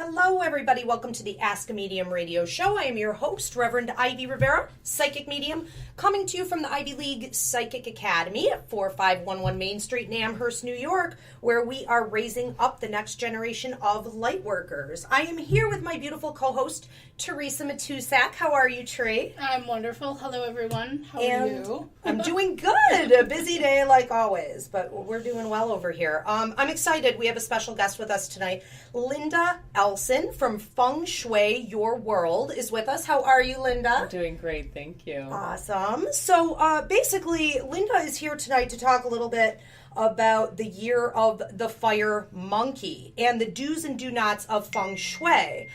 Hello, everybody. Welcome to the Ask a Medium radio show. I am your host, Reverend Ivy Rivera, psychic medium, coming to you from the Ivy League Psychic Academy at 4511 Main Street in Amherst, New York, where we are raising up the next generation of light workers. I am here with my beautiful co-host, Theresa Matuszak. How are you, Tree? I'm wonderful. Hello, everyone. How are you? I'm doing good. A busy day like always, but we're doing well over here. I'm excited. We have a special guest with us tonight. Linda Elson from Feng Shui Your World is with us. How are you, Linda? I'm doing great, thank you. Awesome. So basically, Linda is here tonight to talk a little bit about the year of the fire monkey and the do's and do nots of Feng Shui.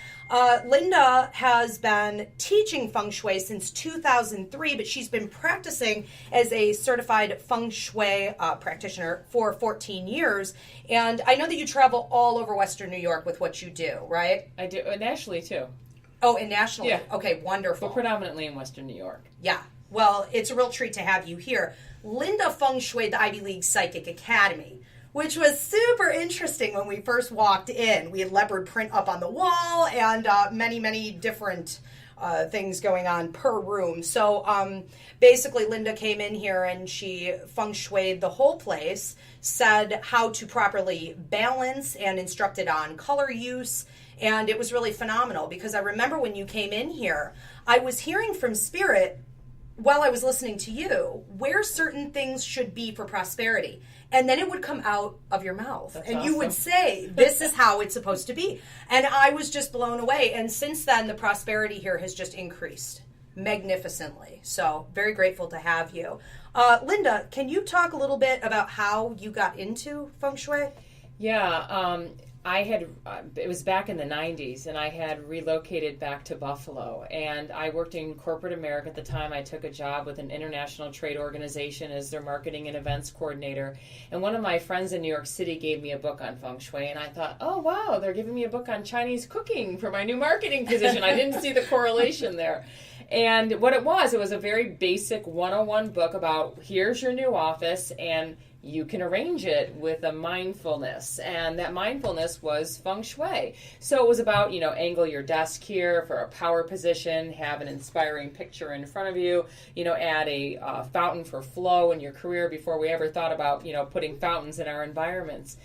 Linda has been teaching Feng Shui since 2003, but she's been practicing as a certified Feng Shui practitioner for 14 years. And I know that you travel all over Western New York with what you do, right? I do, nationally too. Oh, and nationally? Yeah. Okay, wonderful. But predominantly in Western New York. Yeah. Well, it's a real treat to have you here. Linda Feng Shui, the Ivy League Psychic Academy, which was super interesting when we first walked in. We had leopard print up on the wall and many, many different things going on per room. So basically, Linda came in here and she Feng Shui'd the whole place, said how to properly balance and instructed on color use. And it was really phenomenal because I remember when you came in here, I was hearing from Spirit while I was listening to you where certain things should be for prosperity. And then it would come out of your mouth. That's and awesome. You would say, this is how it's supposed to be. And I was just blown away. And since then, the prosperity here has just increased magnificently. So very grateful to have you. Linda, can you talk a little bit about how you got into Feng Shui? Yeah, it was back in the 90s, and I had relocated back to Buffalo, and I worked in corporate America at the time. I took a job with an international trade organization as their marketing and events coordinator, and one of my friends in New York City gave me a book on Feng Shui, and I thought, oh, wow, they're giving me a book on Chinese cooking for my new marketing position. I didn't see the correlation there. And what it was a very basic 101 book about here's your new office, and you can arrange it with a mindfulness, and that mindfulness was Feng Shui. So it was about, angle your desk here for a power position, have an inspiring picture in front of you, add a fountain for flow in your career before we ever thought about, putting fountains in our environments.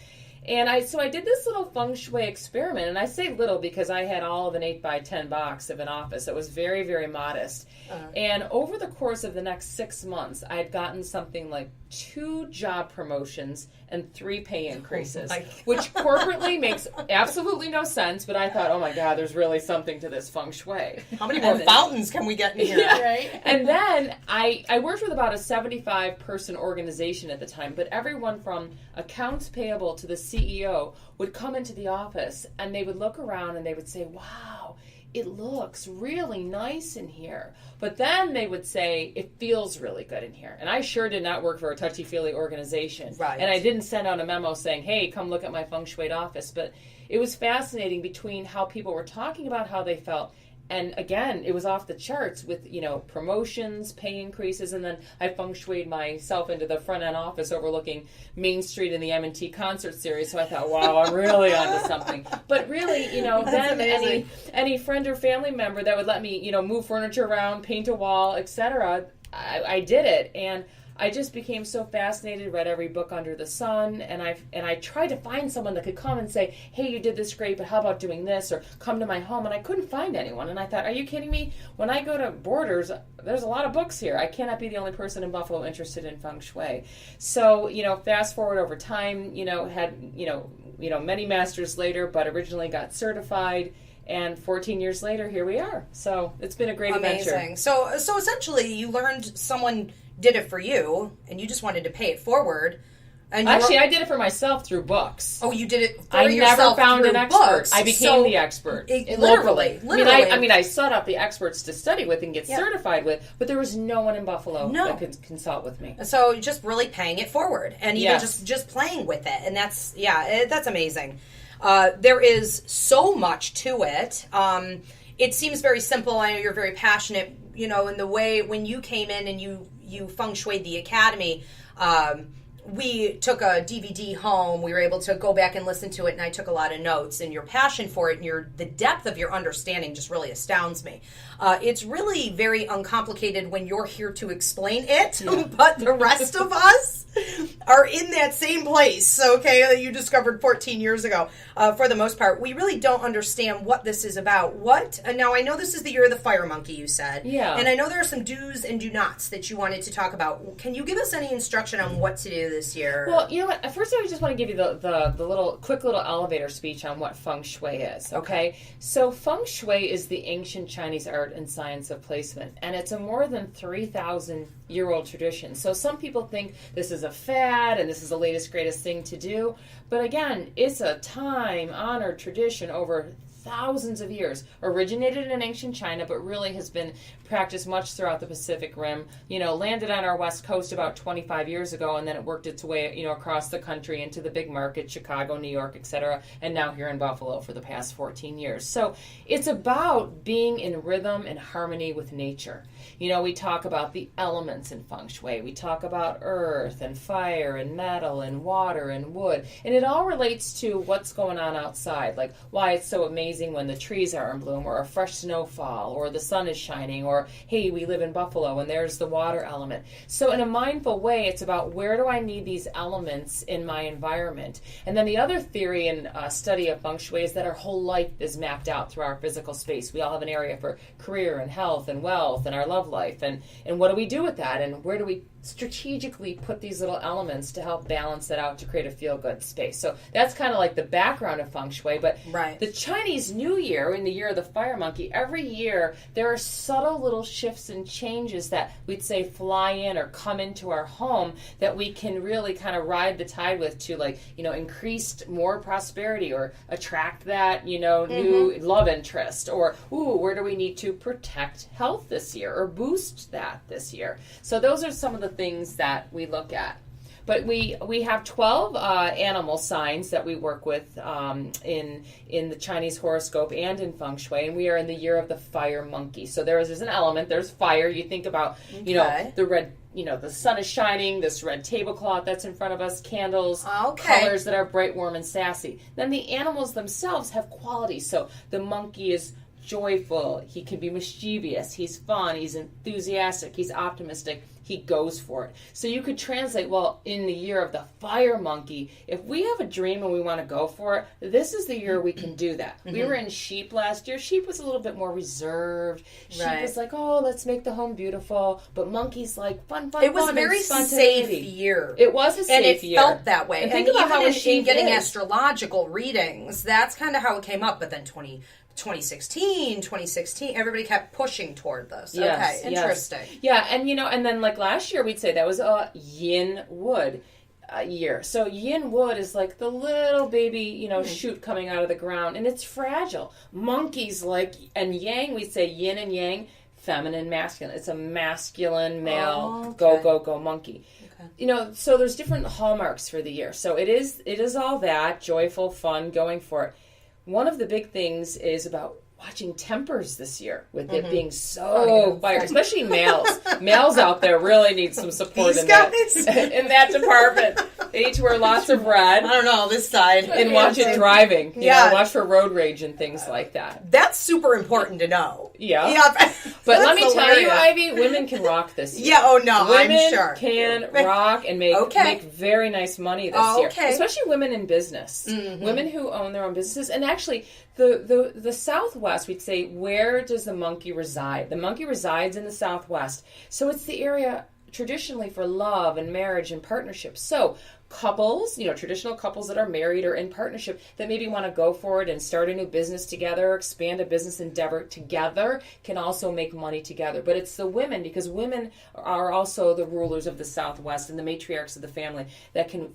And I did this little Feng Shui experiment, and I say little because I had all of an 8x10 box of an office. It was very, very modest. And over the course of the next 6 months, I had gotten something like 2 job promotions and 3 pay increases, which corporately makes absolutely no sense. But I thought, oh my God, there's really something to this Feng Shui. How many more fountains can we get in here? Yeah. Right? And then I worked with about a 75-person organization at the time, but everyone from accounts payable to the CEO would come into the office, and they would look around and they would say, wow, it looks really nice in here. But then they would say, it feels really good in here. And I sure did not work for a touchy-feely organization. Right. And I didn't send out a memo saying, hey, come look at my Feng Shui office. But it was fascinating between how people were talking about how they felt. And again, it was off the charts with, promotions, pay increases, and then I Feng Shui'd myself into the front end office overlooking Main Street in the M&T concert series. So I thought, wow, I'm really onto something. But really, then any friend or family member that would let me, move furniture around, paint a wall, etc., I did it. And I just became so fascinated, read every book under the sun, and I tried to find someone that could come and say, hey, you did this great, but how about doing this, or come to my home, and I couldn't find anyone. And I thought, are you kidding me? When I go to Borders, there's a lot of books here. I cannot be the only person in Buffalo interested in Feng Shui. So, fast forward over time, had, many masters later, but originally got certified. And 14 years later, here we are. So it's been a great adventure. Amazing. So essentially, you learned someone did it for you, and you just wanted to pay it forward. And actually, I did it for myself through books. Oh, you did it for I yourself never found through an expert. books. I became the expert. Literally. I sought out the experts to study with and get certified with, but there was no one in Buffalo that could consult with me. So just really paying it forward, and even just playing with it, and that's amazing. There is so much to it. It seems very simple. I know you're very passionate, in the way when you came in and you Feng Shui'd the academy, we took a DVD home. We were able to go back and listen to it, and I took a lot of notes. And your passion for it and the depth of your understanding just really astounds me. It's really very uncomplicated when you're here to explain it, but the rest of us are in that same place, okay, that you discovered 14 years ago. For the most part, we really don't understand what this is about. Now, I know this is the year of the fire monkey, you said. Yeah. And I know there are some do's and do nots that you wanted to talk about. Can you give us any instruction on what to do this year? Well, you know what? First, I just want to give you the quick little elevator speech on what feng shui is, okay? So feng shui is the ancient Chinese art and science of placement, and it's a more than 3,000-year-old tradition. So some people think this is a fad and this is the latest, greatest thing to do, but again, it's a time-honored tradition over thousands of years. Originated in ancient China, but really has been practiced much throughout the Pacific Rim. Landed on our West Coast about 25 years ago, and then it worked its way, across the country into the big markets, Chicago, New York, etc., and now here in Buffalo for the past 14 years. So it's about being in rhythm and harmony with nature. We talk about the elements in feng shui. We talk about earth and fire and metal and water and wood, and it all relates to what's going on outside, like why it's so amazing when the trees are in bloom, or a fresh snowfall, or the sun is shining, or hey, we live in Buffalo and there's the water element. So in a mindful way, it's about where do I need these elements in my environment. And then the other theory and study of feng shui is that our whole life is mapped out through our physical space. We all have an area for career and health and wealth and our love life, and what do we do with that, and where do we strategically put these little elements to help balance that out to create a feel-good space. So that's kind of like the background of feng shui. But the Chinese New Year, in the year of the fire monkey, every year there are subtle little shifts and changes that we'd say fly in or come into our home that we can really kind of ride the tide with to, like, increase more prosperity or attract that, new love interest, or where do we need to protect health this year or boost that this year. So those are some of the things that we look at. But we have 12 animal signs that we work with in the Chinese horoscope and in feng shui, and we are in the year of the fire monkey. So there's an element, there's fire. You think about, the red, the sun is shining, this red tablecloth that's in front of us, candles, colors that are bright, warm, and sassy. Then the animals themselves have qualities. So the monkey is joyful, he can be mischievous, he's fun, he's enthusiastic, he's optimistic, he goes for it. So you could translate, well, in the year of the fire monkey, if we have a dream and we want to go for it, this is the year we can do that. We were in sheep last year. Sheep was a little bit more reserved. Sheep was like, let's make the home beautiful. But monkey's like, fun, it was a very safe year. It was a safe year. And it felt that way. And think about how in getting astrological readings, that's kind of how it came up. But then 2016, everybody kept pushing toward this. Yes, okay, interesting. Yeah, and and then like last year we'd say that was a yin wood year. So yin wood is like the little baby, shoot coming out of the ground, and it's fragile. Monkeys and yang, we'd say yin and yang, feminine, masculine. It's a masculine male, go monkey. So there's different hallmarks for the year. So it is all that joyful, fun, going for it. One of the big things is about watching tempers this year, with it being so fire, especially males. Males out there really need some support in that department. They need to wear lots of red. I don't know, this side. And watch it driving. Watch for road rage and things like that. That's super important to know. Yeah. But let me tell you, Ivy, women can rock this year. Yeah, oh no, women I'm sure. can rock and make very nice money this year. Especially women in business. Women who own their own businesses. And actually, the Southwest, we'd say, where does the monkey reside? The monkey resides in the Southwest. So it's the area traditionally for love and marriage and partnership. So couples, traditional couples that are married or in partnership that maybe want to go for it and start a new business together, expand a business endeavor together, can also make money together. But it's the women, because women are also the rulers of the Southwest and the matriarchs of the family, that can,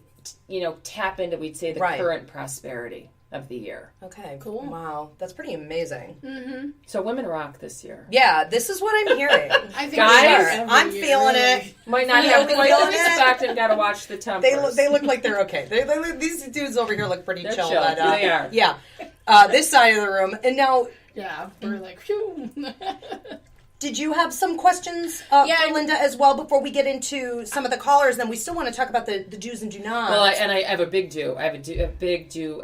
tap into, we'd say, the current prosperity of the year. Okay, cool. Wow, that's pretty amazing. So women rock this year. Yeah, this is what I'm hearing. I think guys, I'm feeling it. Might not have quite the respect and got to watch the tempers. They look like they're okay. These dudes over here look pretty chill. But, they are. Yeah. This side of the room, and now. Yeah, we're like, phew. Did you have some questions Yeah, for Linda as well before we get into some of the callers? Then we still want to talk about the do's and do nots. Well, I have a big do. I have a big do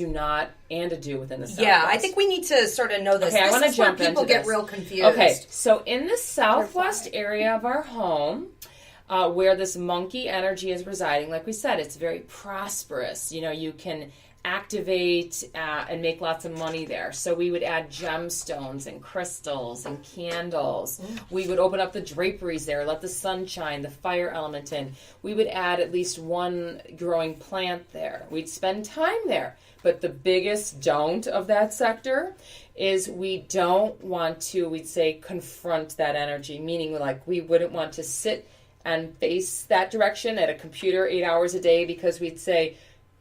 not and a do within the Southwest. Yeah, I think we need to sort of know this. Okay, I this want to is where jump into people this. get real confused. Okay, so in the southwest area of our home, where this monkey energy is residing, like we said, it's very prosperous. You know, you can activate and make lots of money there. So we would add gemstones and crystals and candles. We would open up the draperies there, let the sun shine, the fire element in. We would add at least one growing plant there. We'd spend time there. But the biggest don't of that sector is we don't want to, we'd say, confront that energy, meaning like we wouldn't want to sit and face that direction at a computer 8 hours a day, because we'd say,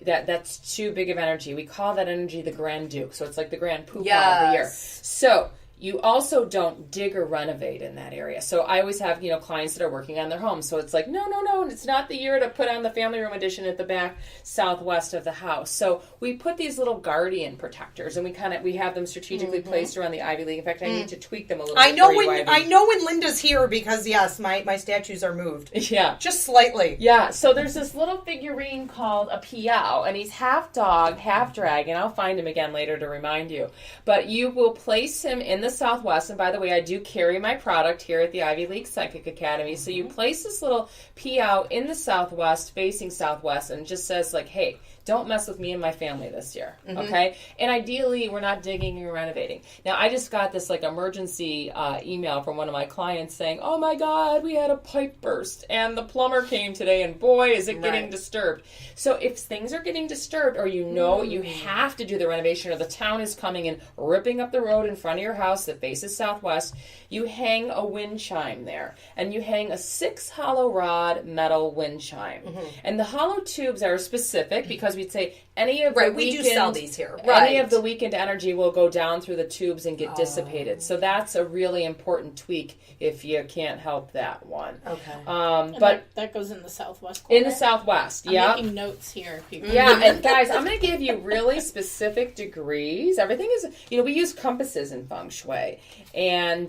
that's too big of energy. We call that energy the Grand Duke. So it's like the Grand Poobah of the year. So you also don't dig or renovate in that area. So I always have, clients that are working on their homes. So it's like, no, it's not the year to put on the family room addition at the back southwest of the house. So we put these little guardian protectors, and we have them strategically placed around the Ivy League. In fact, I need to tweak them a little bit. I know when Linda's here, because yes, my statues are moved. Yeah. Just slightly. Yeah, so there's this little figurine called a Piao, and he's half dog, half dragon. I'll find him again later to remind you. But you will place him in the southwest, and by the way, I do carry my product here at the Ivy League Psychic Academy. So you place this little Piao in the southwest, facing southwest, and it just says like, hey, don't mess with me and my family this year, okay? And ideally, we're not digging or renovating. Now, I just got this like emergency email from one of my clients saying, oh my God, we had a pipe burst, and the plumber came today, and boy, is it getting disturbed. So if things are getting disturbed, or you have to do the renovation, or the town is coming and ripping up the road in front of your house that faces southwest, you hang a wind chime there, and you hang a 6 hollow rod metal wind chime. And the hollow tubes are specific because we'd say any of the weekend, we do sell these here. Any of the weekend energy will go down through the tubes and get dissipated. So that's a really important tweak if you can't help that one. Okay. But that goes in the southwest corner. in the southwest, I'm making notes here, people. Yeah, and guys, I'm going to give you really specific degrees. Everything is, we use compasses in feng shui. And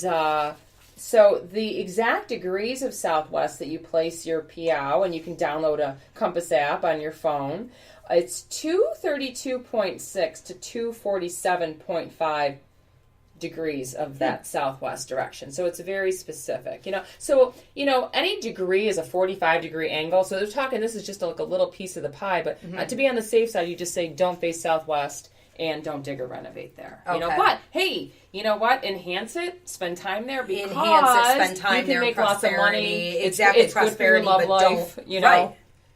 so the exact degrees of southwest that you place your Piao, and you can download a compass app on your phone, it's 232.6 to 247.5 degrees of that southwest direction. So it's very specific, So, any degree is a 45-degree angle. So they're talking, this is just like a little piece of the pie, but to be on the safe side, you just say don't face southwest and don't dig or renovate there. Okay. But hey, you know what? Enhance it. Spend time there, because spend time you can there. make lots of money. Exactly, it's prosperity, good for your love but life. don't. Right.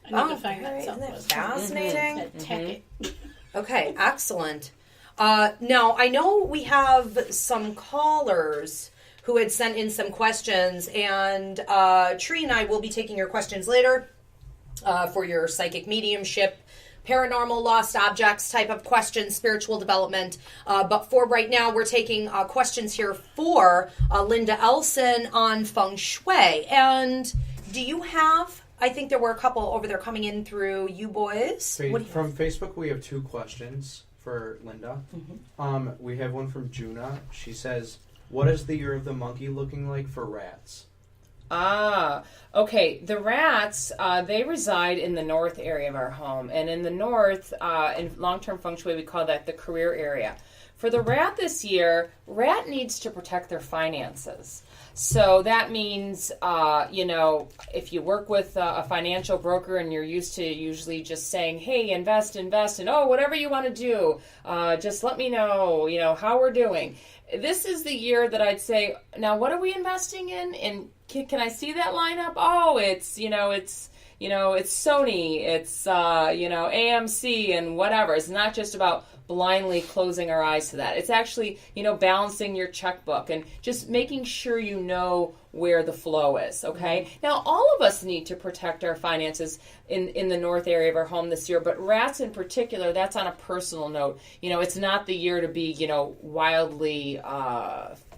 I need to find that Isn't that southwest. fascinating? Mm-hmm. Okay, excellent. Now, I know we have some callers who had sent in some questions, and Tree and I will be taking your questions later for your psychic mediumship, paranormal, lost objects type of questions, spiritual development. But for right now, we're taking questions here for Linda Elson on feng shui. And do you have... I think there were a couple over there coming in through you boys. From Facebook, we have 2 questions for Linda. We have one from Juna. She says, what is the year of the monkey looking like for rats? Okay. The rats, they reside in the north area of our home. And in the north, in long-term feng shui, we call that the career area. For the rat this year, rat needs to protect their finances. So that means, if you work with a financial broker and you're used to usually just saying, hey, invest, and whatever you want to do, just let me know, how we're doing. This is the year that I'd say, now what are we investing in? And can I see that lineup? Oh, it's Sony, it's, AMC and whatever. It's not just about blindly closing our eyes to that. It's actually, balancing your checkbook and just making sure you know where the flow is, okay? Now, all of us need to protect our finances in the north area of our home this year, but rats in particular, that's on a personal note. It's not the year to be, wildly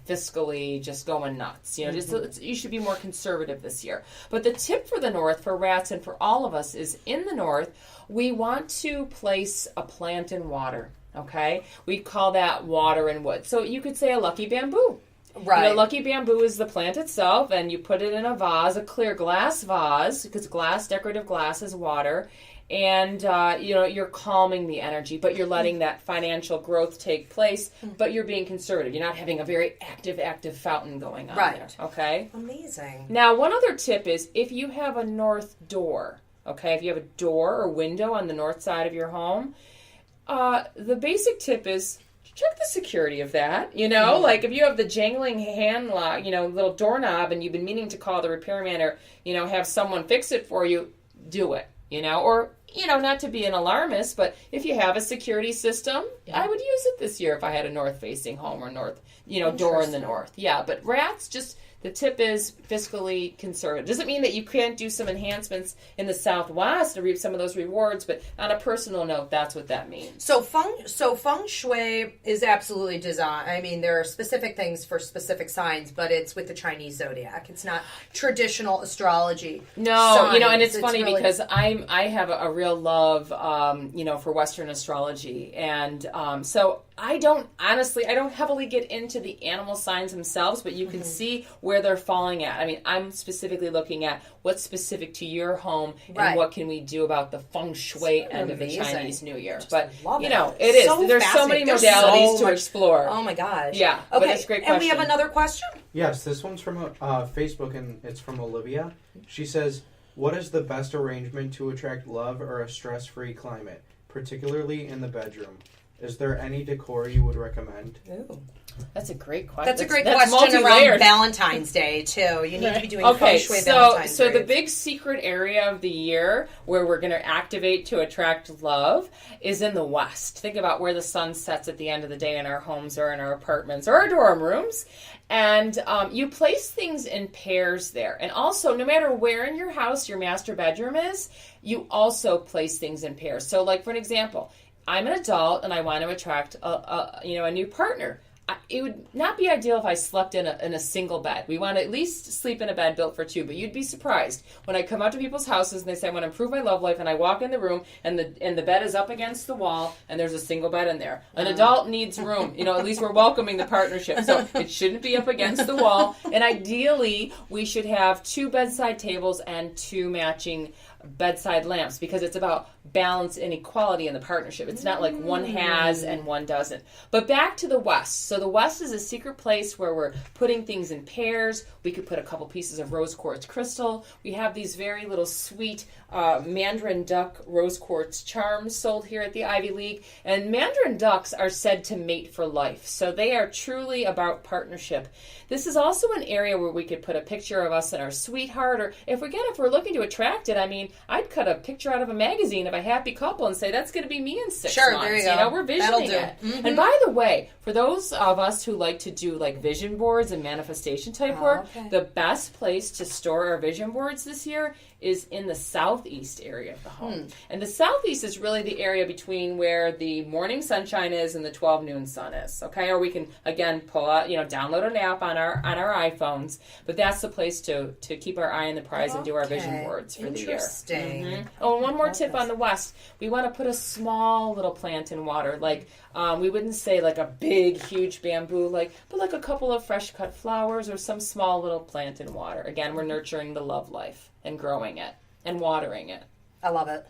fiscally just going nuts. You should be more conservative this year. But the tip for the north, for rats and for all of us, is in the north, we want to place a plant in water. Okay, we call that water and wood. So you could say a lucky bamboo. Right. You know, lucky bamboo is the plant itself, and you put it in a vase, a clear glass vase, because decorative glass is water. And, you know, you're calming the energy, but you're letting that financial growth take place, but you're being conservative. You're not having a very active fountain going on there. Okay? Amazing. Now, one other tip is if you have a north door, okay, if you have a door or window on the north side of your home, the basic tip is check the security of that. You know, like if you have the jangling hand lock, you know, little doorknob, and you've been meaning to call the repairman or, you know, have someone fix it for you, do it. You know, or, you know, not to be an alarmist, but if you have a security system, I would use it this year if I had a north-facing home or north, you know, door in the north. Yeah, but rats, just the tip is fiscally conservative. Doesn't mean that you can't do some enhancements in the southwest to reap some of those rewards, but on a personal note, that's what that means. So feng shui is absolutely design. I mean, there are specific things for specific signs, but it's with the Chinese zodiac. It's not traditional astrology. No, signs. you know, and it's funny really... because I have a real love, you know, for Western astrology, and so I don't heavily get into the animal signs themselves, but you can see where they're falling at. I mean, I'm specifically looking at what's specific to your home and what can we do about the feng shui end of the Chinese New Year. But, you know, it is. So There's so many modalities to explore. Oh, my gosh. Yeah, okay. but it's a great question. And we have another question? Yes, this one's from Facebook, and it's from Olivia. She says, what is the best arrangement to attract love or a stress-free climate, particularly in the bedroom? Is there any decor you would recommend? Ooh. That's a great question. That's a great question around Valentine's Day, too. You need to be doing feng shui Valentine's Day. So the big secret area of the year where we're going to activate to attract love is in the west. Think about where the sun sets at the end of the day in our homes or in our apartments or our dorm rooms. And you place things in pairs there. And also, no matter where in your house your master bedroom is, you also place things in pairs. So, like, for an example, I'm an adult and I want to attract a new partner. It would not be ideal if I slept in a single bed. We want to at least sleep in a bed built for two, but you'd be surprised when I come out to people's houses and they say, I want to improve my love life, and I walk in the room and the bed is up against the wall and there's a single bed in there. An adult needs room. You know, at least we're welcoming the partnership. So it shouldn't be up against the wall. And ideally, we should have 2 bedside tables and 2 matching bedside lamps, because it's about balance and equality in the partnership. It's not like one has and one doesn't. But back to the West. So the West is a secret place where we're putting things in pairs. We could put a couple pieces of rose quartz crystal. We have these very little sweet Mandarin duck rose quartz charms sold here at the Ivy League. And Mandarin ducks are said to mate for life. So they are truly about partnership. This is also an area where we could put a picture of us and our sweetheart, or if we're looking to attract it, I mean, I'd cut a picture out of a magazine of a happy couple and say, that's going to be me in 6 months. There you go. You know, we're visioning it. Mm-hmm. And by the way, for those of us who like to do like vision boards and manifestation type work, the best place to store our vision boards this year is in the southeast area of the home. And the southeast is really the area between where the morning sunshine is and the 12 noon sun is. Okay, or we can again pull out, download an app on our iPhones. But that's the place to keep our eye on the prize and do our vision boards for the year. Interesting. Mm-hmm. Oh, and one more tip on the west: we want to put a small little plant in water. Like we wouldn't say like a big, huge bamboo, but like a couple of fresh cut flowers or some small little plant in water. Again, we're nurturing the love life and growing it and watering it. I love it.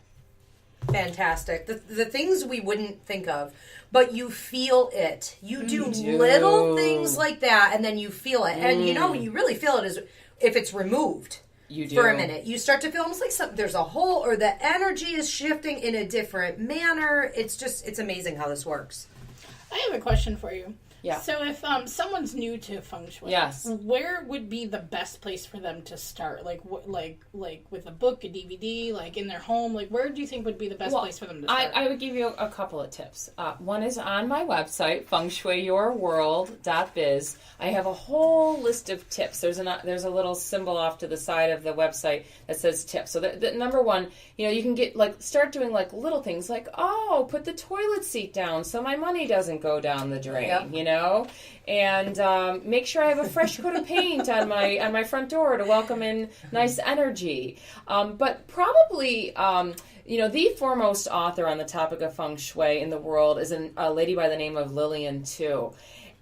Fantastic. The things we wouldn't think of, but you feel it. You do little things like that, and then you feel it. And you really feel it is if it's removed. You do. For a minute. You start to feel almost like there's a hole, or the energy is shifting in a different manner. It's amazing how this works. I have a question for you. Yeah. So if someone's new to feng shui, yes, where would be the best place for them to start? Like with a book, a DVD, like in their home. Like where do you think would be the best place for them to start? I would give you a couple of tips. One is on my website, fengshuiyourworld.biz. I have a whole list of tips. There's a little symbol off to the side of the website that says tips. So the number one, you can get start doing little things like, put the toilet seat down so my money doesn't go down the drain. Yep. And make sure I have a fresh coat of paint on my front door to welcome in nice energy. But probably, the foremost author on the topic of feng shui in the world is a lady by the name of Lillian Tu.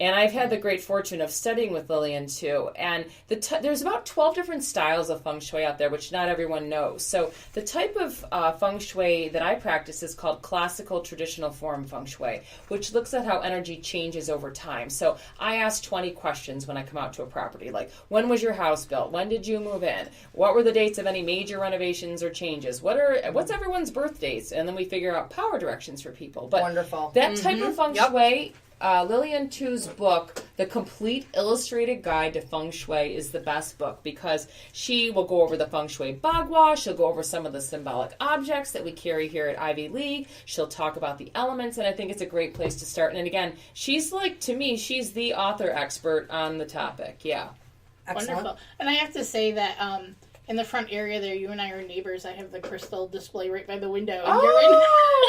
And I've had the great fortune of studying with Lillian too. And there's about 12 different styles of feng shui out there, which not everyone knows. So the type of feng shui that I practice is called classical traditional form feng shui, which looks at how energy changes over time. So I ask 20 questions when I come out to a property, like, when was your house built? When did you move in? What were the dates of any major renovations or changes? What's everyone's birth dates? And then we figure out power directions for people. But wonderful. That type of feng shui, Lillian Tu's book, The Complete Illustrated Guide to Feng Shui, is the best book because she will go over the Feng Shui Bagua. She'll go over some of the symbolic objects that we carry here at Ivy League. She'll talk about the elements, and I think it's a great place to start. And again, she's to me, she's the author expert on the topic. Yeah. Excellent. Wonderful. And I have to say that in the front area there, you and I are neighbors. I have the crystal display right by the window. And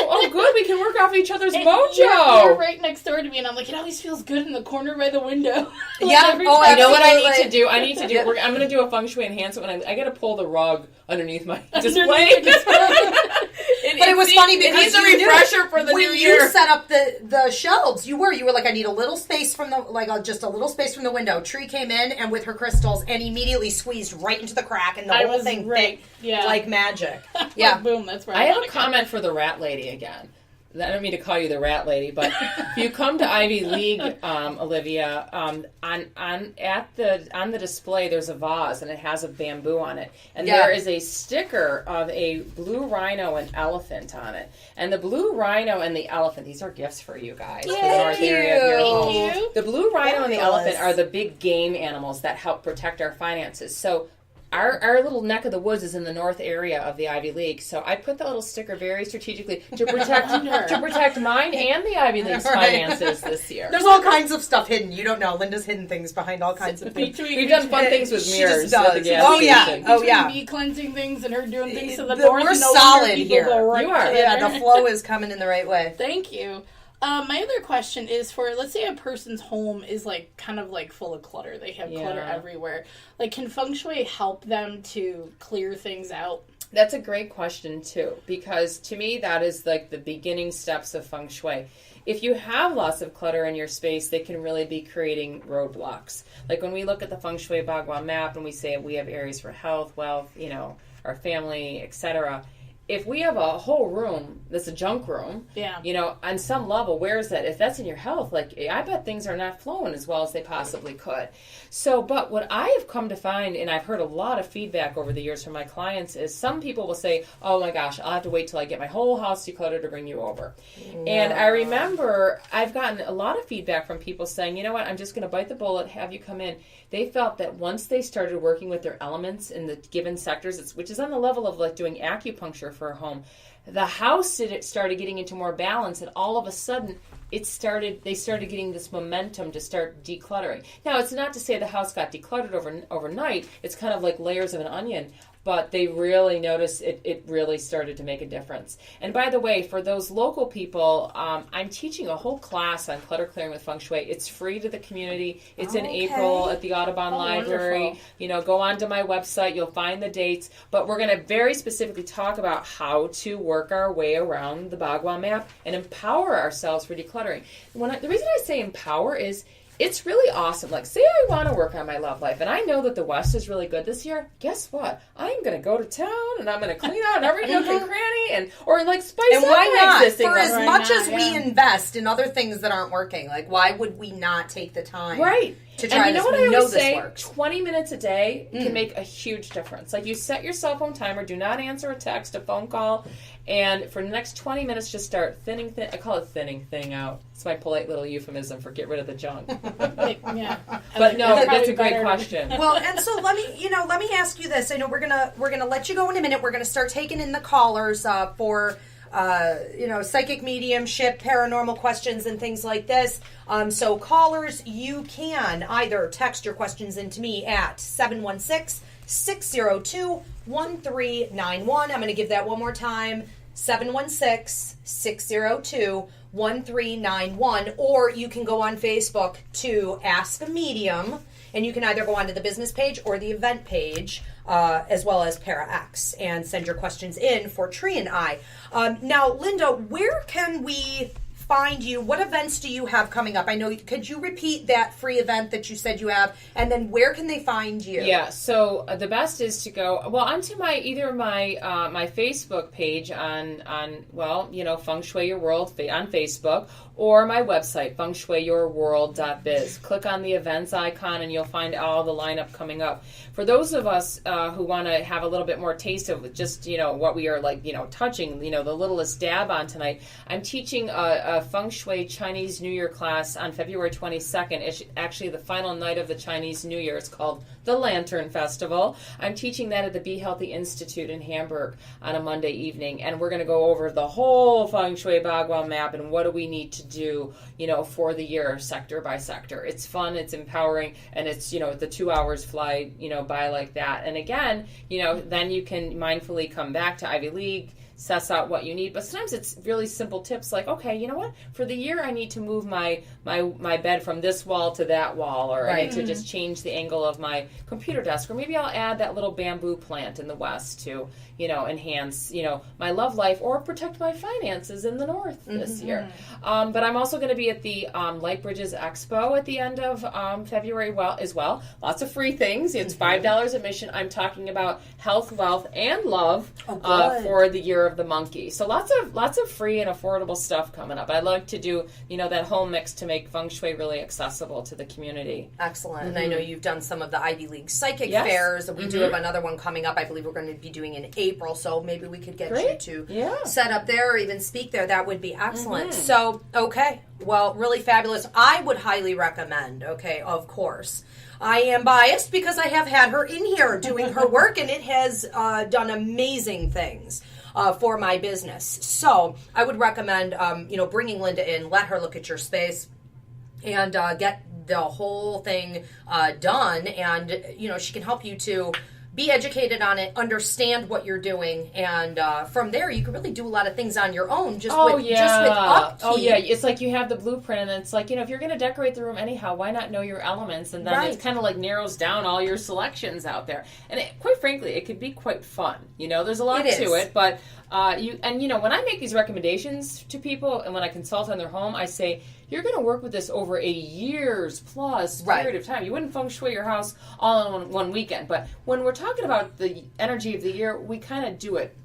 Oh, good. We can work off each other's mojo. You're right next door to me, and I'm like, it always feels good in the corner by the window. Yeah. You know what I need to do? I'm going to do a feng shui enhancement. I got to pull the rug underneath my display. But it was funny because it needs a refresher for the new year. When you set up the shelves, you were like, I need a little space from just a little space from the window. Tree came in and with her crystals and immediately squeezed right into the crack, and the whole thing fit like magic. Yeah, like, boom. That's right. I have a comment for the rat lady again. I don't mean to call you the rat lady, but if you come to Ivy League, Olivia, on the display there's a vase and it has a bamboo on it, and there is a sticker of a blue rhino and elephant on it. And the blue rhino and the elephant, these are gifts for you guys. Yay, the north area of your home. Thank you. The blue rhino and the elephant are the big game animals that help protect our finances. So our little neck of the woods is in the north area of the Ivy League, so I put that little sticker very strategically to protect mine and the Ivy League's finances this year. There's all kinds of stuff hidden. You don't know. Linda's hidden things behind all kinds of things. We've done fun things with mirrors. Between me cleansing things and her doing things to the north. We're solid here. Right, you are. Yeah, the flow is coming in the right way. Thank you. My other question is for, let's say a person's home is kind of full of clutter. They have clutter everywhere. Can feng shui help them to clear things out? That's a great question too, because to me that is the beginning steps of feng shui. If you have lots of clutter in your space, they can really be creating roadblocks. Like when we look at the feng shui Bagua map and we say we have areas for health, wealth, our family, etc. If we have a whole room that's a junk room, on some level, where is that? If that's in your health, I bet things are not flowing as well as they possibly could. So, but what I have come to find, and I've heard a lot of feedback over the years from my clients, is some people will say, oh my gosh, I'll have to wait till I get my whole house decluttered to bring you over. Yeah. And I remember I've gotten a lot of feedback from people saying, you know what, I'm just going to bite the bullet, have you come in. They felt that once they started working with their elements in the given sectors, which is on the level of doing acupuncture for a home, the house started getting into more balance, and all of a sudden they started getting this momentum to start decluttering. Now, it's not to say the house got decluttered overnight. It's kind of like layers of an onion. But they really noticed it really started to make a difference. And by the way, for those local people, I'm teaching a whole class on clutter clearing with feng shui. It's free to the community. It's in April at the Audubon Library. Wonderful. Go onto my website. You'll find the dates. But we're going to very specifically talk about how to work our way around the Bagua map and empower ourselves for decluttering. The reason I say empower is it's really awesome. Say I want to work on my love life, and I know that the West is really good this year. Guess what? I'm going to go to town, and I'm going to clean out every nook and cranny, or spice and up why my not? existing For life. as much as we invest in other things that aren't working, why would we not take the time? Right. To try and you know this? what I always this say? Works. 20 minutes a day can make a huge difference. You set your cell phone timer, do not answer a text, a phone call, and for the next 20 minutes, just start thinning. I call it thinning thing out. It's my polite little euphemism for get rid of the junk. Yeah. But no, that's a great question. Well, and so let me ask you this. I know we're gonna let you go in a minute. We're gonna start taking in the callers for psychic mediumship, paranormal questions, and things like this. So callers, you can either text your questions into me at 716-602-1391. I'm going to give that one more time, 716-602-1391. Or you can go on Facebook to Ask a Medium, and you can either go onto the business page or the event page, as well as ParaX, and send your questions in for Tree and I. Now, Linda, where can we find you? What events do you have coming up? I know, could you repeat that free event that you said you have? And then where can they find you? Yeah, so the best is to go, onto my Facebook page on Feng Shui Your World on Facebook, or my website, fengshuiyourworld.biz. Click on the events icon and you'll find all the lineup coming up. For those of us who want to have a little bit more taste of just, what we are touching, the littlest dab on tonight, I'm teaching a Feng Shui Chinese New Year class on February 22nd. It's actually the final night of the Chinese New Year. It's called the Lantern Festival. I'm teaching that at the Be Healthy Institute in Hamburg on a Monday evening, and we're going to go over the whole Feng Shui Bagua map and what do we need to do, for the year, sector by sector. It's fun, it's empowering, and it's, the 2 hours fly, by like that. And again, then you can mindfully come back to Ivy League, suss out what you need. But sometimes it's really simple tips like, okay, you know what? For the year, I need to move my bed from this wall to that wall, or I need to just change the angle of my computer desk, or maybe I'll add that little bamboo plant in the west to, enhance, my love life or protect my finances in the north this year. But I'm also going to be at the Light Bridges Expo at the end of February as well. Lots of free things. It's $5 admission. I'm talking about health, wealth, and love for the year of the monkey. So lots of free and affordable stuff coming up. I like to do, that whole mix to make Feng Shui really accessible to the community. Excellent. And I know you've done some of the Ivy League psychic fairs. We do have another one coming up. I believe we're going to be doing in April, so maybe we could get you to set up there or even speak there. That would be excellent. So, okay. Well, really fabulous. I would highly recommend, of course. I am biased because I have had her in here doing her work, and it has done amazing things for my business. So I would recommend, bringing Linda in, let her look at your space, and get the whole thing done. And, she can help you to be educated on it, understand what you're doing, and from there you can really do a lot of things on your own with upkeep. Oh yeah, it's like you have the blueprint, and it's like, if you're going to decorate the room anyhow, why not know your elements? And then it kind of like narrows down all your selections out there. And quite frankly, it could be quite fun. There's a lot to it, but when I make these recommendations to people and when I consult on their home, I say, you're going to work with this over a years plus period of time. You wouldn't feng shui your house all in one weekend. But when we're talking about the energy of the year, we kind of do it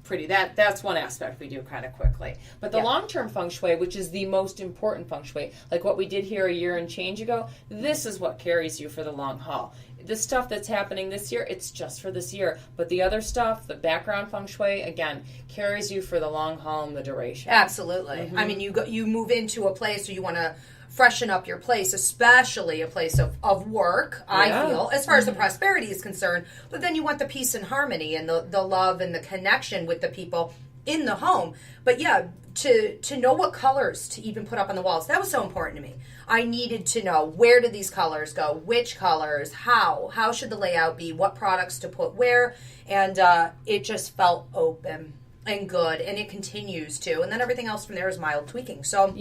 that's one aspect we do kind of quickly. But the long-term feng shui, which is the most important feng shui, like what we did here a year and change ago, this is what carries you for the long haul. The stuff that's happening this year, it's just for this year. But the other stuff, the background feng shui, again, carries you for the long haul and the duration. Absolutely. I mean, you move into a place where you want to freshen up your place, especially a place of work, I feel, as far as the prosperity is concerned. But then you want the peace and harmony and the love and the connection with the people in the home. But to know what colors to even put up on the walls, that was so important to me. I needed to know, where do these colors go, which colors, how should the layout be, what products to put where, and it just felt open and good, and it continues to. And then everything else from there is mild tweaking. So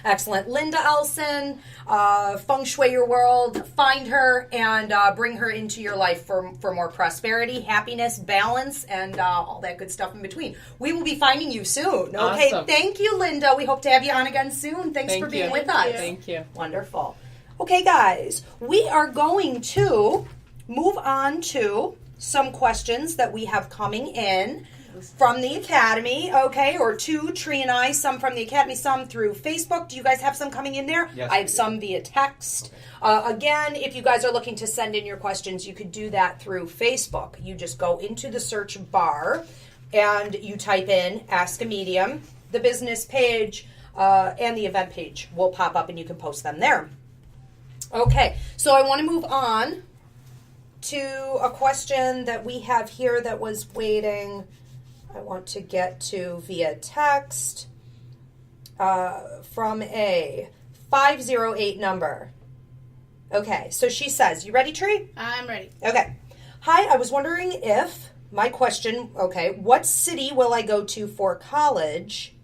excellent. Linda Elson, Feng Shui Your World. Find her and bring her into your life for more prosperity, happiness, balance, and all that good stuff in between. We will be finding you soon. Okay, awesome. Thank you, Linda. We hope to have you on again soon. Thanks for being with us. Thank you. Wonderful. Okay, guys, we are going to move on to some questions that we have coming in from the Academy, or to Tree and I, some from the Academy, some through Facebook. Do you guys have some coming in there? Yes, I have some via text. Again, if you guys are looking to send in your questions, you could do that through Facebook. You just go into the search bar and you type in Ask a Medium. The business page and the event page will pop up and you can post them there. Okay, so I want to move on to a question that we have here that was waiting. I want to get to via text from a 508 number. Okay, so she says, you ready, Tree? I'm ready. Okay. Hi, I was wondering if, my question, what city will I go to for college?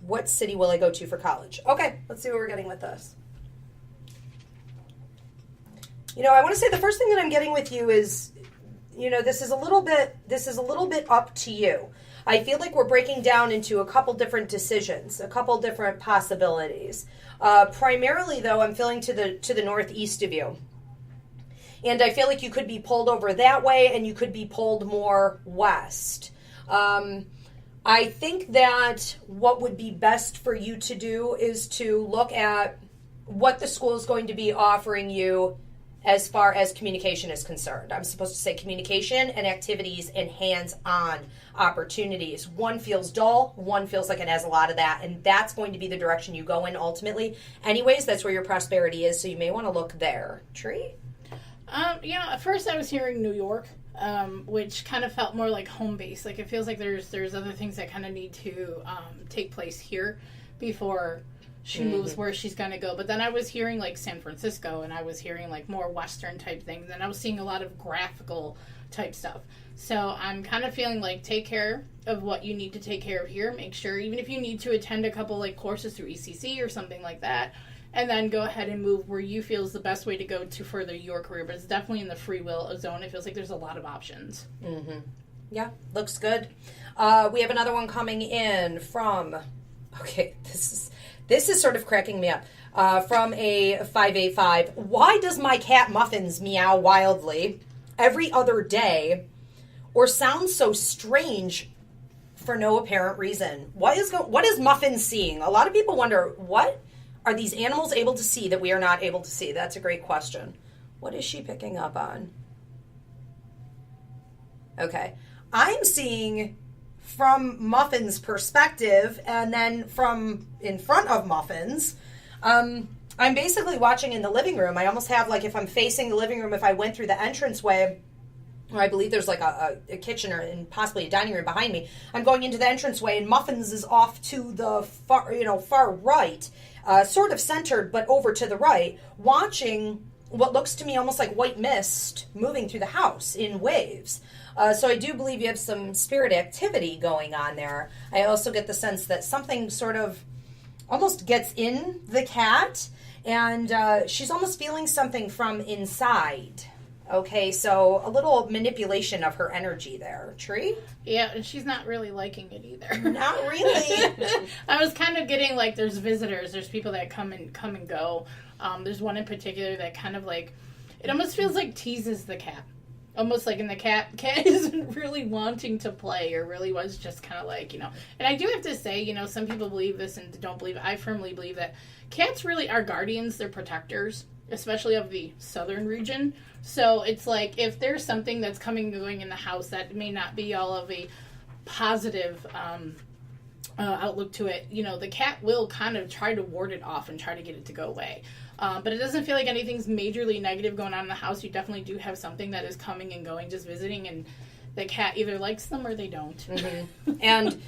What city will I go to for college? Okay, let's see what we're getting with this. I want to say the first thing that I'm getting with you is, this is a little bit up to you. I feel like we're breaking down into a couple different decisions, a couple different possibilities. Primarily, though, I'm feeling to the northeast of you. And I feel like you could be pulled over that way, and you could be pulled more west. I think that what would be best for you to do is to look at what the school is going to be offering you as far as communication is concerned. I'm supposed to say communication and activities and hands-on opportunities. One feels dull, one feels like it has a lot of that, and that's going to be the direction you go in ultimately. Anyways, that's where your prosperity is, so you may want to look there. Tree? At first I was hearing New York, which kind of felt more like home base. Like, it feels like there's other things that kind of need to take place here before she moves where she's going to go. But then I was hearing, like, San Francisco, and I was hearing, like, more Western type things, and I was seeing a lot of graphical type stuff. So I'm kind of feeling like, take care of what you need to take care of here. Make sure, even if you need to attend a couple, like, courses through ECC or something like that, and then go ahead and move where you feel is the best way to go to further your career. But it's definitely in the free will zone. It feels like there's a lot of options. Mm-hmm. Yeah, looks good. We have another one coming in from, okay, this is sort of cracking me up. From a 585. Why does my cat Muffins meow wildly every other day or sound so strange for no apparent reason? What is Muffins seeing? A lot of people wonder, what are these animals able to see that we are not able to see? That's a great question. What is she picking up on? Okay. I'm seeing from Muffin's perspective, and then from in front of Muffins, I'm basically watching in the living room. I almost have, like, if I'm facing the living room, if I went through the entranceway, or I believe there's like a kitchen or and possibly a dining room behind me, I'm going into the entranceway, and Muffins is off to the far right, sort of centered, but over to the right, watching what looks to me almost like white mist moving through the house in waves. So I do believe you have some spirit activity going on there. I also get the sense that something sort of almost gets in the cat, and she's almost feeling something from inside. Okay, so a little manipulation of her energy there. Tree? Yeah, and she's not really liking it either. Not really. I was kind of getting, like, there's visitors, there's people that come and go. There's one in particular that kind of, like, it almost feels like teases the cat. Almost like in the cat isn't really wanting to play, or really was just kind of like, and I do have to say, some people believe this and don't believe it. I firmly believe that cats really are guardians, they're protectors, especially of the southern region. So it's like, if there's something that's coming and going in the house that may not be all of a positive outlook to it, the cat will kind of try to ward it off and try to get it to go away. But it doesn't feel like anything's majorly negative going on in the house. You definitely do have something that is coming and going, just visiting, and the cat either likes them or they don't. Mm-hmm. And,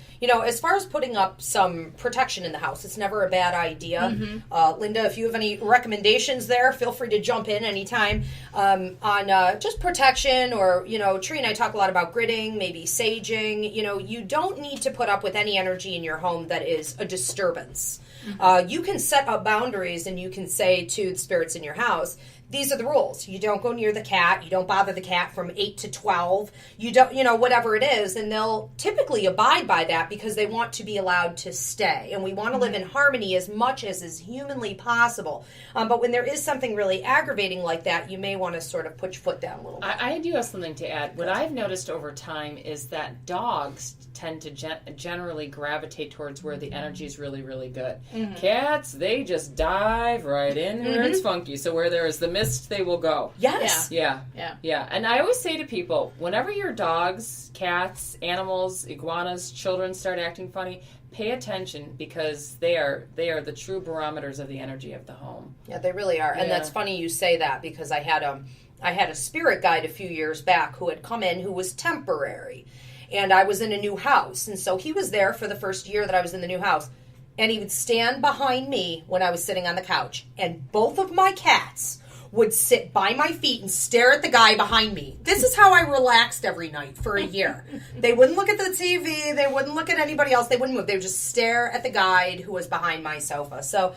as far as putting up some protection in the house, it's never a bad idea. Mm-hmm. Linda, if you have any recommendations there, feel free to jump in anytime on just protection, or, Tree and I talk a lot about gridding, maybe saging. You don't need to put up with any energy in your home that is a disturbance. Mm-hmm. You can set up boundaries, and you can say to the spirits in your house, these are the rules. You don't go near the cat. You don't bother the cat from 8 to 12. You don't, whatever it is. And they'll typically abide by that because they want to be allowed to stay. And we want to live in harmony as much as is humanly possible. But when there is something really aggravating like that, you may want to sort of put your foot down a little bit. I do have something to add. What I've noticed over time is that dogs tend to generally gravitate towards where the energy is really, really good. Mm-hmm. Cats, they just dive right in where it's funky. So where there is the mist, they will go. Yes. Yeah. And I always say to people, whenever your dogs, cats, animals, iguanas, children start acting funny, pay attention, because they are the true barometers of the energy of the home. Yeah, they really are. And that's funny you say that, because I had a spirit guide a few years back who had come in who was temporary. And I was in a new house. And so he was there for the first year that I was in the new house. And he would stand behind me when I was sitting on the couch. And both of my cats would sit by my feet and stare at the guy behind me. This is how I relaxed every night for a year. They wouldn't look at the TV. They wouldn't look at anybody else. They wouldn't move. They would just stare at the guide who was behind my sofa. So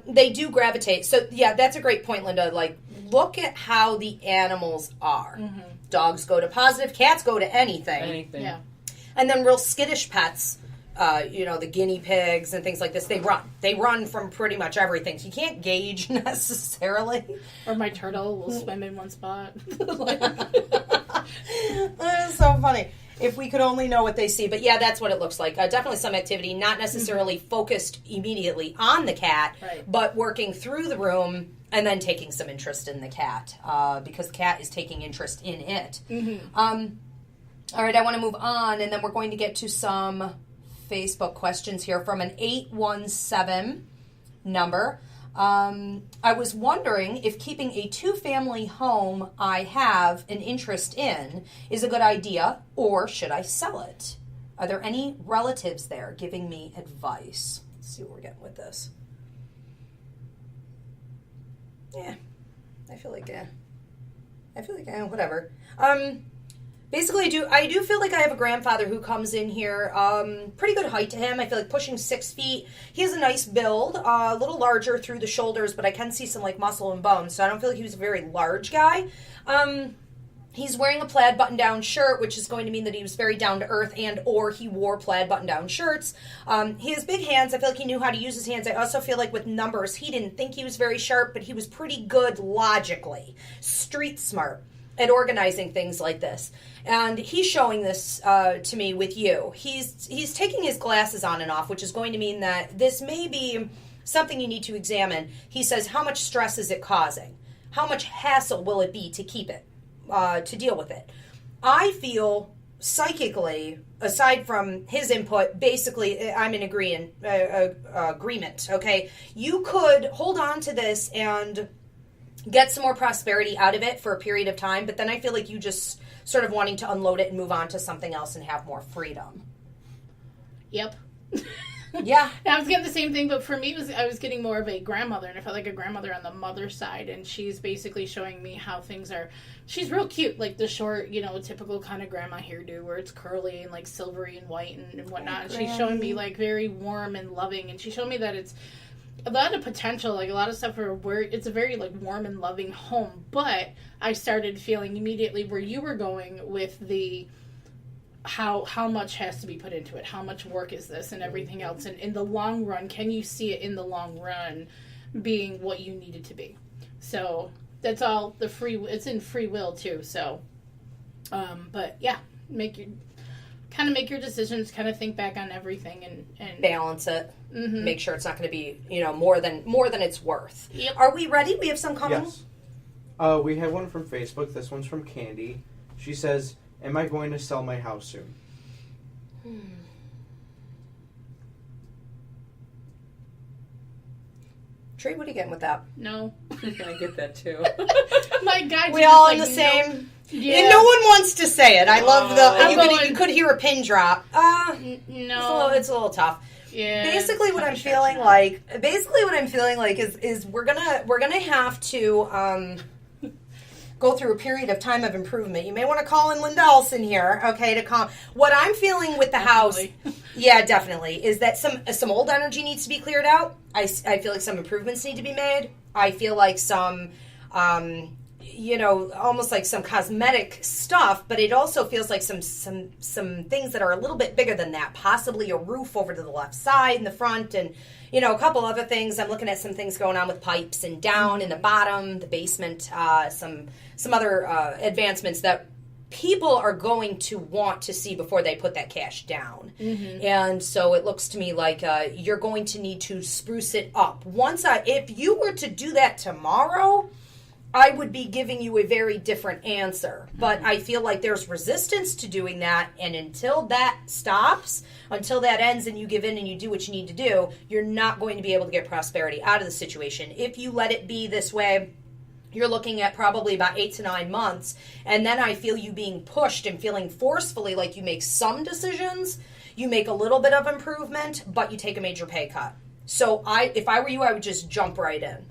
they do gravitate. So, yeah, that's a great point, Linda. Like, look at how the animals are. Mm-hmm. Dogs go to positive. Cats go to anything. Yeah. And then real skittish pets, the guinea pigs and things like this, they run. They run from pretty much everything. So you can't gauge necessarily. Or my turtle will swim in one spot. That is so funny. If we could only know what they see. But yeah, that's what it looks like. Definitely some activity, not necessarily focused immediately on the cat, right, but working through the room and then taking some interest in the cat because the cat is taking interest in it. All right, I want to move on, and then we're going to get to some Facebook questions here from an 817 number. I was wondering if keeping a two-family home I have an interest in is a good idea, or should I sell it? Are there any relatives there giving me advice? Let's see what we're getting with this. Yeah, I feel like whatever. Basically, I do feel like I have a grandfather who comes in here, pretty good height to him. I feel like pushing 6 feet. He has a nice build, a little larger through the shoulders, but I can see some like muscle and bone, so I don't feel like he was a very large guy. He's wearing a plaid button-down shirt, which is going to mean that he was very down-to-earth and or he wore plaid button-down shirts. He has big hands. I feel like he knew how to use his hands. I also feel like with numbers, he didn't think he was very sharp, but he was pretty good logically, street smart at organizing things like this. And he's showing this to me with you. He's taking his glasses on and off, which is going to mean that this may be something you need to examine. He says, how much stress is it causing? How much hassle will it be to keep it, to deal with it? I feel psychically, aside from his input, basically I'm in agreement, okay? You could hold on to this and get some more prosperity out of it for a period of time, but then I feel like you just sort of wanting to unload it and move on to something else and have more freedom. Yep. Yeah. I was getting the same thing, but for me, I was getting more of a grandmother, and I felt like a grandmother on the mother side, and she's basically showing me how things are. She's real cute, like the short, typical kind of grandma hairdo where it's curly and like silvery and white and whatnot. And she's showing me like very warm and loving, and she showed me that it's a lot of potential, like a lot of stuff where it's a very like warm and loving home. But I started feeling immediately where you were going with the how much has to be put into it, how much work is this and everything else, and in the long run, can you see it in the long run being what you need it to be? So that's all it's in free will too. So but yeah, make your decisions, kind of think back on everything and balance it. Mm-hmm. Make sure it's not going to be, more than it's worth. Yep. Are we ready? We have some comments? Yes. We have one from Facebook. This one's from Candy. She says, am I going to sell my house soon? Trey, what are you getting with that? No. I get that too. My God, We all in the same... No. Yeah. And no one wants to say it. I love I'm you could hear a pin drop. No. It's a little tough. Yeah. Basically what I'm feeling like is we're gonna have to go through a period of time of improvement. You may want to call in Linda Olson here, okay, to calm. What I'm feeling with the house, yeah, definitely, is that some old energy needs to be cleared out. I feel like some improvements need to be made. I feel like some almost like some cosmetic stuff, but it also feels like some things that are a little bit bigger than that, possibly a roof over to the left side and the front, and a couple other things. I'm looking at some things going on with pipes and down in the bottom, the basement, some other advancements that people are going to want to see before they put that cash down. Mm-hmm. And so it looks to me like you're going to need to spruce it up. If you were to do that tomorrow, I would be giving you a very different answer. But I feel like there's resistance to doing that, and until that stops, until that ends and you give in and you do what you need to do, you're not going to be able to get prosperity out of the situation. If you let it be this way, you're looking at probably about 8 to 9 months, and then I feel you being pushed and feeling forcefully like you make some decisions, you make a little bit of improvement, but you take a major pay cut. So if I were you, I would just jump right in.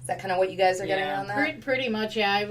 Is that kind of what you guys are getting on that? Pretty much, yeah.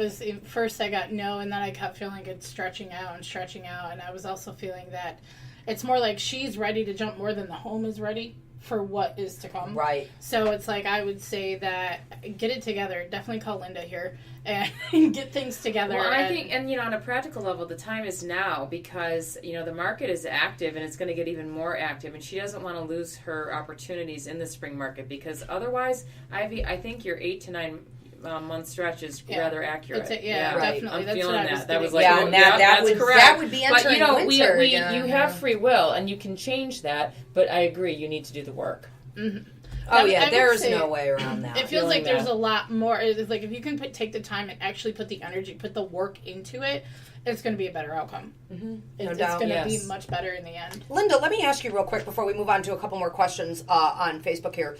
First I got no, and then I kept feeling it stretching out, and I was also feeling that it's more like she's ready to jump more than the home is ready for what is to come. Right. So it's like, I would say that get it together. Definitely call Linda here and get things together. Well, I think, and on a practical level, the time is now because, the market is active and it's going to get even more active, and she doesn't want to lose her opportunities in the spring market because otherwise, Ivy, I think your 8 to 9 month stretch is rather accurate. Right. Definitely. I'm That's feeling what that. I was That was thinking. like, that's correct. That would be entering but winter. you have free will and you can change that. But I agree, you need to do the work. Mm-hmm. Oh yeah, there's no way around that. It feels like there's a lot more. It's like if you can take the time and actually put the energy, put the work into it, it's going to be a better outcome. Mm-hmm. It's going to be much better in the end. Linda, let me ask you real quick before we move on to a couple more questions on Facebook here.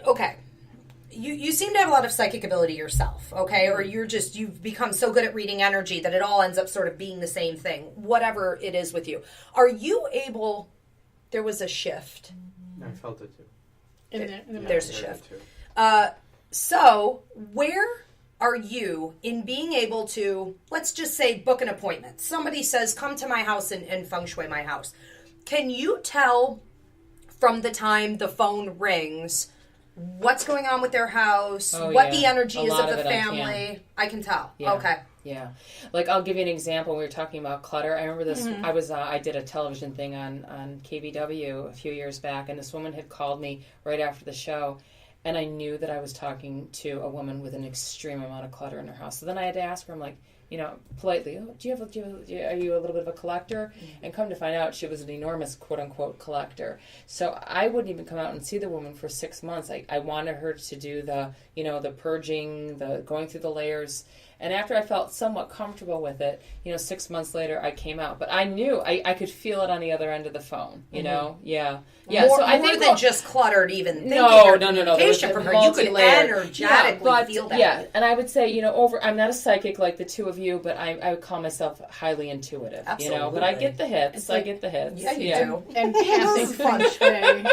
Okay. You seem to have a lot of psychic ability yourself, okay? Or you've become so good at reading energy that it all ends up sort of being the same thing, whatever it is with you. Are you able, there was a shift. I felt it too. There's a shift. So where are you in being able to, let's just say, book an appointment? Somebody says, come to my house and feng shui my house. Can you tell from the time the phone rings what's going on with their house, the energy is of the family? I can tell. Yeah. Okay. Yeah. Like, I'll give you an example. We were talking about clutter. I remember this. Mm-hmm. I did a television thing on KBW a few years back, and this woman had called me right after the show, and I knew that I was talking to a woman with an extreme amount of clutter in her house. So then I had to ask her, I'm like, politely, are you a little bit of a collector? Mm-hmm. And come to find out, she was an enormous quote-unquote collector. So I wouldn't even come out and see the woman for 6 months. I wanted her to do the purging, the going through the layers. And after I felt somewhat comfortable with it, 6 months later, I came out. But I knew I could feel it on the other end of the phone. Yeah. More, so I more think than just cluttered. Even thinking no. Communication from her, you could energetically feel that. Yeah, and I would say, I'm not a psychic like the two of you, but I would call myself highly intuitive. Absolutely. But I get the hits. Yeah, you do. And passing feng shui.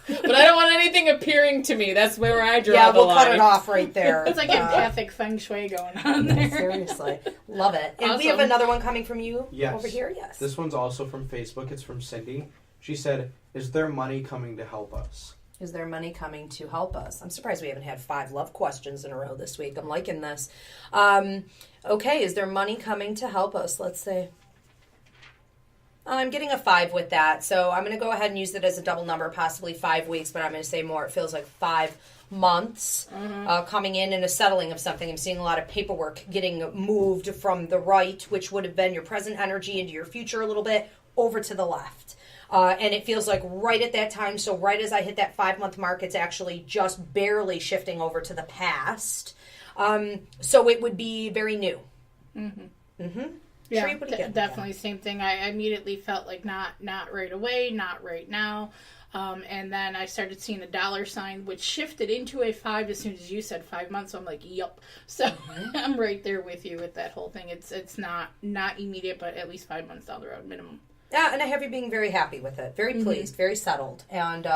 But I don't want anything appearing to me. That's where I draw the line. Yeah, we'll cut it off right there. It's like empathic feng shui going on there. Seriously. Love it. And we Awesome. have another one coming from you Yes. over here. Yes. This one's also from Facebook. It's from Cindy. She said, is there money coming to help us? Is there money coming to help us? I'm surprised we haven't had 5 love questions in a row this week. I'm liking this. Okay, is there money coming to help us? Let's see. I'm getting a 5 with that, so I'm going to go ahead and use it as a double number, possibly 5 weeks, but I'm going to say more. It feels like 5 months coming in and a settling of something. I'm seeing a lot of paperwork getting moved from the right, which would have been your present energy, into your future a little bit, over to the left. And it feels like right at that time, so right as I hit that 5-month mark, it's actually just barely shifting over to the past. So it would be very new. Mm-hmm. Mm-hmm. Yeah, Sure, definitely same thing. I immediately felt like not right away, not right now. And then I started seeing a dollar sign, which shifted into a 5 as soon as you said 5 months. So I'm like, yup. So I'm right there with you with that whole thing. It's not immediate, but at least 5 months down the road minimum. Yeah, and I have you being very happy with it, very pleased, very settled. And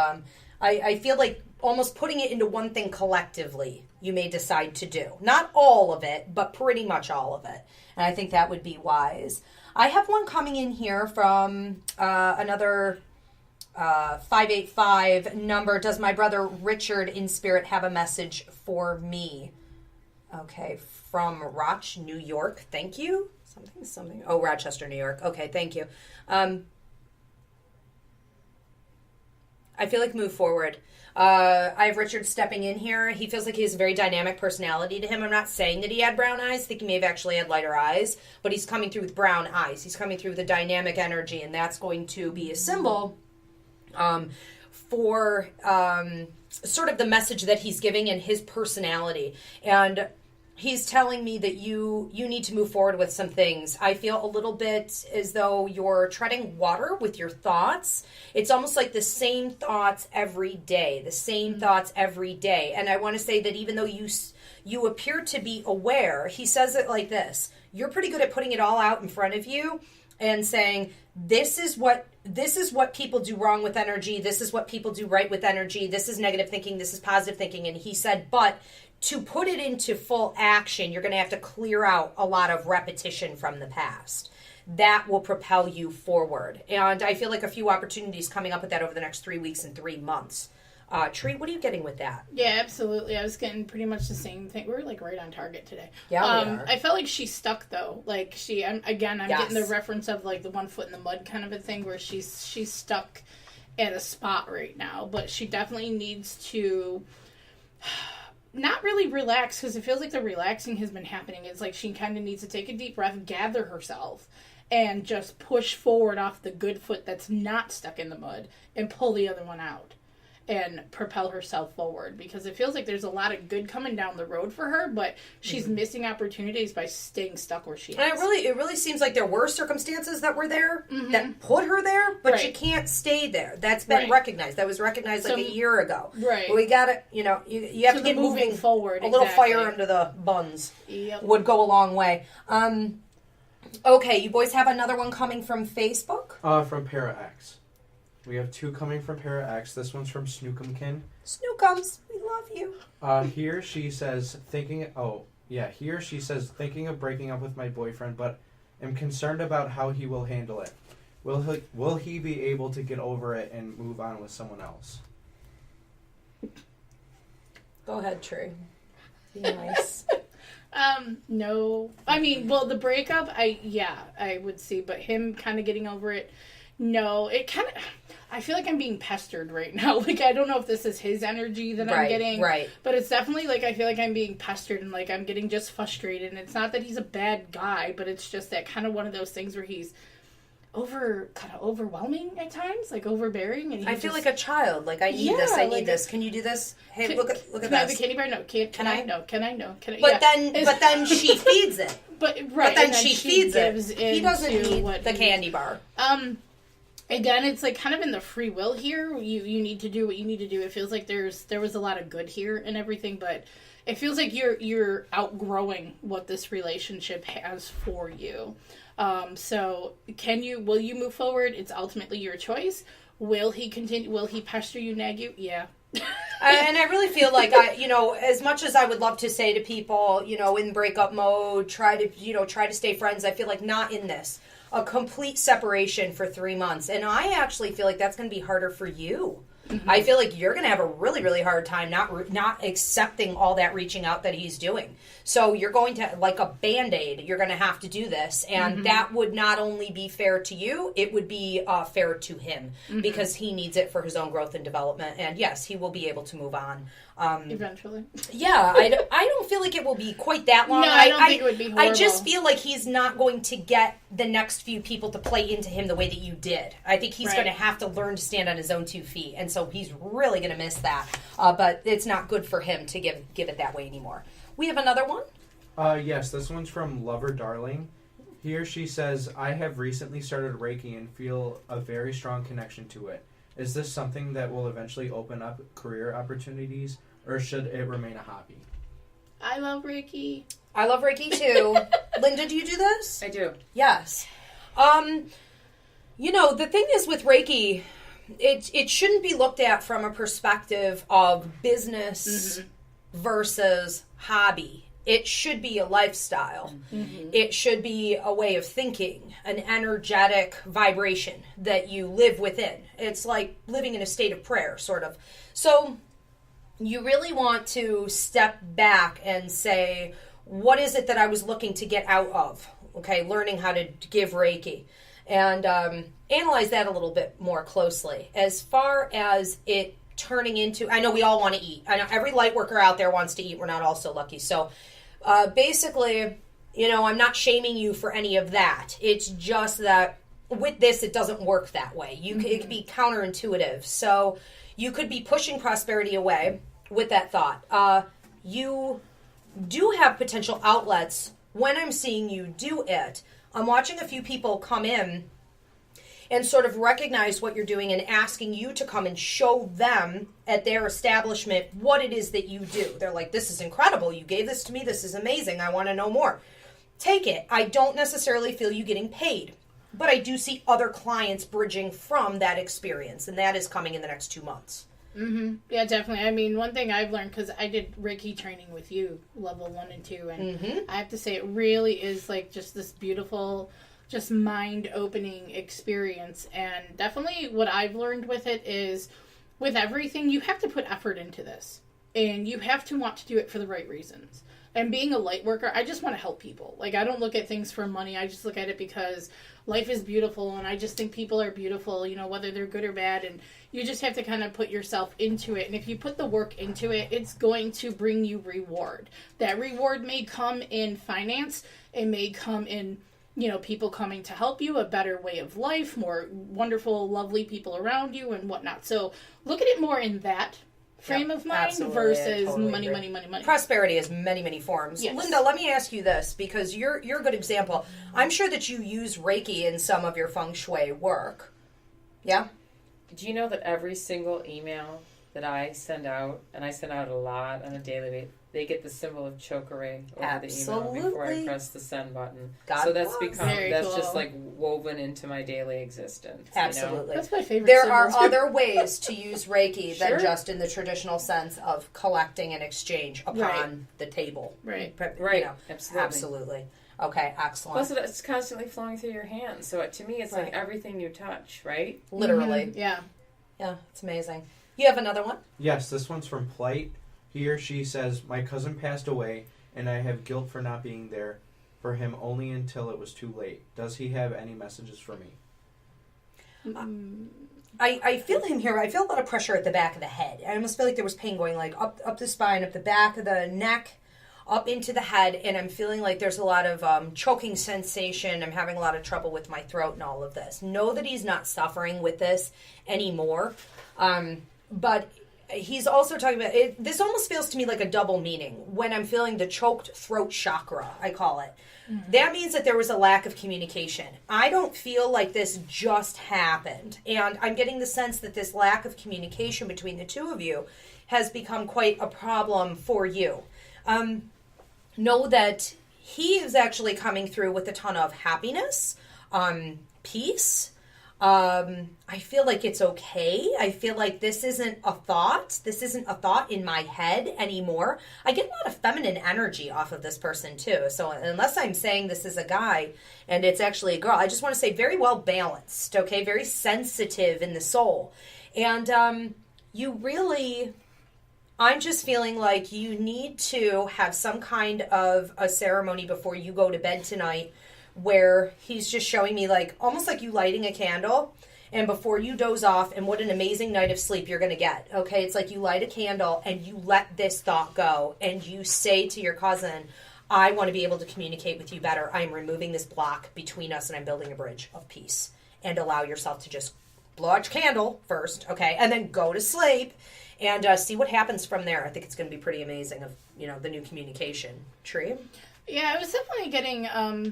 I feel like almost putting it into one thing collectively you may decide to do. Not all of it, but pretty much all of it. And I think that would be wise. I have one coming in here from another 585 number. Does my brother Richard in spirit have a message for me? Okay, from Roch, New York. Thank you. Something. Oh, Rochester, New York. Okay, thank you. I feel like move forward. I have Richard stepping in here. He feels like he has a very dynamic personality to him. I'm not saying that he had brown eyes. I think he may have actually had lighter eyes, but he's coming through with brown eyes. He's coming through with a dynamic energy, and that's going to be a symbol for sort of the message that he's giving and his personality. And he's telling me that you need to move forward with some things. I feel a little bit as though you're treading water with your thoughts. It's almost like the same thoughts every day, And I want to say that even though you appear to be aware, he says it like this: you're pretty good at putting it all out in front of you and saying, this is what people do wrong with energy. This is what people do right with energy. This is negative thinking. This is positive thinking. And he said, but to put it into full action, you're going to have to clear out a lot of repetition from the past. that will propel you forward. And I feel like a few opportunities coming up with that over the next 3 weeks and 3 months. Tree, what are you getting with that? Yeah, absolutely. I was getting pretty much the same thing. We're like right on target today. Yeah, we are. I felt like she's stuck though. Like I'm Yes. getting the reference of like the 1 foot in the mud kind of a thing where she's stuck at a spot right now. But she definitely needs to not really relax, because it feels like the relaxing has been happening. It's like she kind of needs to take a deep breath, gather herself, and just push forward off the good foot that's not stuck in the mud and pull the other one out and propel herself forward, because it feels like there's a lot of good coming down the road for her, but she's missing opportunities by staying stuck where she is. And it really seems like there were circumstances that were there that put her there, but you can't stay there. That's been recognized. That was recognized like a year ago. Right. But we got to, you have to get moving forward. A little fire under the buns Yep. would go a long way. Okay, you boys have another one coming from Facebook? From Para X. We have 2 coming from Para X. This one's from Snookumkin. Snookums, we love you. Here she says thinking of breaking up with my boyfriend, but am concerned about how he will handle it. Will he be able to get over it and move on with someone else? Go ahead, Tree. Be nice. No. I mean, well, the breakup, I would see, but him kind of getting over it, no. It kind of, I feel like I'm being pestered right now. Like, I don't know if this is his energy that I'm getting. Right. But it's definitely, like, I feel like I'm being pestered and, like, I'm getting just frustrated. And it's not that he's a bad guy, but it's just that kind of one of those things where he's kind of overwhelming at times, like overbearing. And I feel like a child. Like, I need this. I need this. Can you do this? Hey, look at can I this. have the candy bar? No. Can I? No. Can I? No. Can I? But then she feeds it. But But then she feeds it. gives He doesn't into need what the candy bar. Again, it's like kind of in the free will here. You need to do what you need to do. It feels like there was a lot of good here and everything, but it feels like you're outgrowing what this relationship has for you. So will you move forward? It's ultimately your choice. Will he continue? Will he pester you, nag you? Yeah. And I really feel like as much as I would love to say to people, in breakup mode, try to stay friends. I feel like not in this. A complete separation for 3 months. And I actually feel like that's going to be harder for you. Mm-hmm. I feel like you're going to have a really, really hard time not accepting all that reaching out that he's doing. So you're going to, like a Band-Aid, you're going to have to do this. And that would not only be fair to you, it would be fair to him because he needs it for his own growth and development. And yes, he will be able to move on. Eventually. Yeah, I don't feel like it will be quite that long. No, I don't think it would be horrible. I just feel like he's not going to get the next few people to play into him the way that you did. I think he's going to have to learn to stand on his own 2 feet, and so he's really going to miss that. But it's not good for him to give it that way anymore. We have another one? Yes, this one's from Lover Darling. Here she says, I have recently started Reiki and feel a very strong connection to it. Is this something that will eventually open up career opportunities, or should it remain a hobby? I love Reiki. I love Reiki too. Linda, do you do this? I do. Yes. The thing is with Reiki, it shouldn't be looked at from a perspective of business versus hobby. It should be a lifestyle. Mm-hmm. It should be a way of thinking, an energetic vibration that you live within. It's like living in a state of prayer, sort of. So you really want to step back and say, what is it that I was looking to get out of? Okay, learning how to give Reiki. And analyze that a little bit more closely. As far as it turning into, I know we all want to eat. I know every light worker out there wants to eat. We're not all so lucky. So basically, I'm not shaming you for any of that. It's just that with this, it doesn't work that way. It can be counterintuitive. So you could be pushing prosperity away with that thought. You do have potential outlets when I'm seeing you do it. I'm watching a few people come in and sort of recognize what you're doing and asking you to come and show them at their establishment what it is that you do. They're like, this is incredible. You gave this to me. This is amazing. I want to know more. Take it. I don't necessarily feel you getting paid, but I do see other clients bridging from that experience, and that is coming in the next 2 months. Mm-hmm. Yeah, definitely. I mean, one thing I've learned, because I did Reiki training with you, level 1 and 2, and I have to say it really is like just this beautiful just mind-opening experience. And definitely what I've learned with it is, with everything, you have to put effort into this. And you have to want to do it for the right reasons. And being a light worker, I just want to help people. Like, I don't look at things for money. I just look at it because life is beautiful, and I just think people are beautiful, you know, whether they're good or bad. And you just have to kind of put yourself into it. And if you put the work into it, it's going to bring you reward. That reward may come in finance. It may come in, you know, people coming to help you, a better way of life, more wonderful, lovely people around you and whatnot. So look at it more in that frame of mind versus totally money, agree. money. Prosperity has many, many forms. Yes. Linda, let me ask you this, because you're a good example. I'm sure that you use Reiki in some of your feng shui work. Yeah? Do you know that every single email that I send out, and I send out a lot on a daily basis, they get the symbol of chokere over the email before I press the send button. God so that's bless. that's cool. just like woven into my daily existence. Absolutely. You know? That's my favorite. There are symbol. other ways to use Reiki Sure. than just in the traditional sense of collecting and exchange upon Right. the table. Right. Right. You know, Absolutely. absolutely. Okay, excellent. Plus, it's constantly flowing through your hands. So to me, it's like everything you touch, right? Literally. Mhm. Yeah. Yeah, it's amazing. You have another one? Yes, this one's from Plight. He or she says, my cousin passed away, and I have guilt for not being there for him only until it was too late. Does he have any messages for me? I feel him here. I feel a lot of pressure at the back of the head. I almost feel like there was pain going like up the spine, up the back of the neck, up into the head, and I'm feeling like there's a lot of choking sensation. I'm having a lot of trouble with my throat and all of this. Know that he's not suffering with this anymore, but he's also talking about it. This almost feels to me like a double meaning when I'm feeling the choked throat chakra, I call it. That means that there was a lack of communication. I don't feel like this just happened. And I'm getting the sense that this lack of communication between the two of you has become quite a problem for you. Know that he is actually coming through with a ton of happiness, peace. I feel like it's okay. I feel like this isn't a thought. This isn't a thought in my head anymore. I get a lot of feminine energy off of this person too. So unless I'm saying this is a guy and it's actually a girl, I just want to say very well balanced, okay? Very sensitive in the soul. And you really... I'm just feeling like you need to have some kind of a ceremony before you go to bed tonight where he's just showing me like almost like you lighting a candle and before you doze off, and what an amazing night of sleep you're going to get. Okay, it's like you light a candle and you let this thought go and you say to your cousin, I want to be able to communicate with you better. I am removing this block between us and I'm building a bridge of peace. And allow yourself to just blow out your candle first, okay, and then go to sleep. And see what happens from there. I think it's going to be pretty amazing of, you know, the new communication. Tree? Yeah, I was definitely getting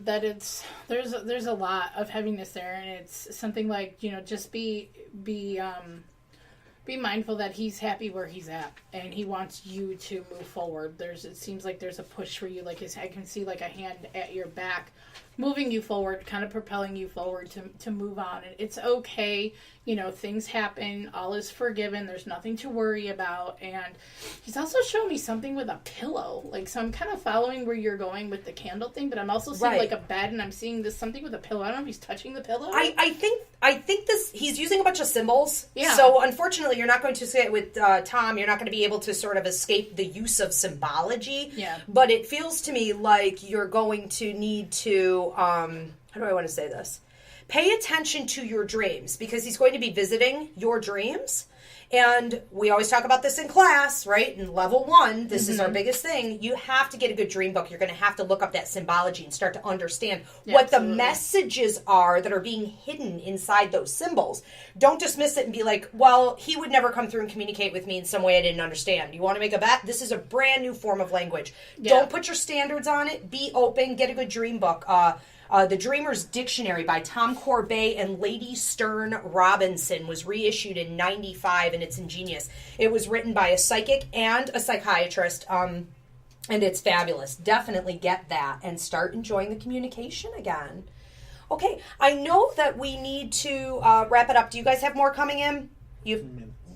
that there's a lot of heaviness there, and it's something like, you know, just be mindful that he's happy where he's at, and he wants you to move forward. It seems like there's a push for you, like I can see like a hand at your back, moving you forward, kind of propelling you forward to move on. And it's okay, you know, things happen, all is forgiven, there's nothing to worry about. And he's also showing me something with a pillow, like, so I'm kind of following where you're going with the candle thing, but I'm also seeing like a bed, and I'm seeing this something with a pillow. I don't know if he's touching the pillow. I think this, he's using a bunch of symbols. Yeah. So unfortunately, you're not going to see it with Tom. You're not going to be able to sort of escape the use of symbology. Yeah. But it feels to me like you're going to need to, how do I want to say this? Pay attention to your dreams, because he's going to be visiting your dreams. And we always talk about this in class, right? In level 1, this is our biggest thing. You have to get a good dream book. You're going to have to look up that symbology and start to understand what the messages are that are being hidden inside those symbols. Don't dismiss it and be like, well, he would never come through and communicate with me in some way I didn't understand. You want to make a bet? This is a brand new form of language. Yeah. Don't put your standards on it. Be open. Get a good dream book. The Dreamer's Dictionary by Tom Corbet and Lady Stern Robinson was reissued in 95, and it's ingenious. It was written by a psychic and a psychiatrist, and it's fabulous. Definitely get that and start enjoying the communication again. Okay, I know that we need to wrap it up. Do you guys have more coming in?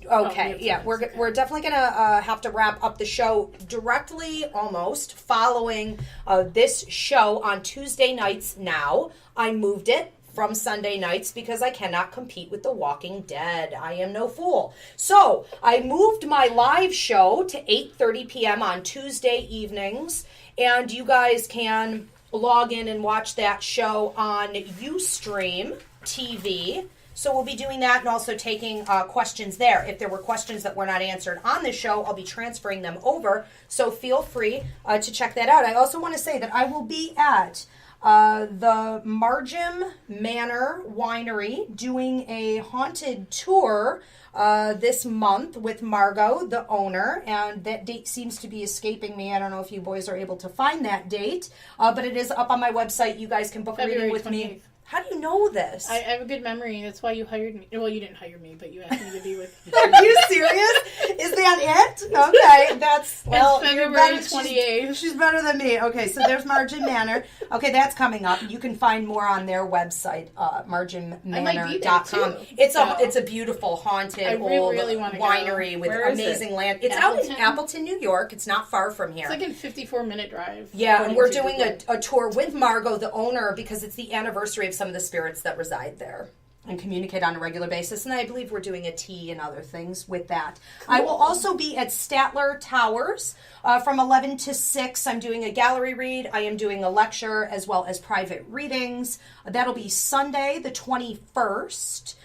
Okay, yeah, we're definitely gonna have to wrap up the show directly, almost following this show on Tuesday nights. Now I moved it from Sunday nights because I cannot compete with The Walking Dead. I am no fool. So I moved my live show to 8:30 p.m. on Tuesday evenings, and you guys can log in and watch that show on Ustream TV. So we'll be doing that and also taking questions there. If there were questions that were not answered on the show, I'll be transferring them over. So feel free to check that out. I also want to say that I will be at the Margim Manor Winery doing a haunted tour this month with Margot, the owner, and that date seems to be escaping me. I don't know if you boys are able to find that date, but it is up on my website. You guys can book a reading with 28th. Me. How do you know this? I have a good memory. That's why you hired me. Well, you didn't hire me, but you asked me to be with you. Are you serious? Is that it? Okay, that's... Well, it's February 28th. She's better than me. Okay, so there's Margin Manor. Okay, that's coming up. You can find more on their website, marginmanor.com. It's a beautiful, haunted, old winery with amazing land. It's out in Appleton, New York. It's not far from here. It's like a 54-minute drive. Yeah, and we're doing a tour with Margot, the owner, because it's the anniversary of some of the spirits that reside there and communicate on a regular basis. And I believe we're doing a tea and other things with that. Cool. I will also be at Statler Towers from 11 to 6. I'm doing a gallery read. I am doing a lecture as well as private readings. That'll be Sunday, the 21st.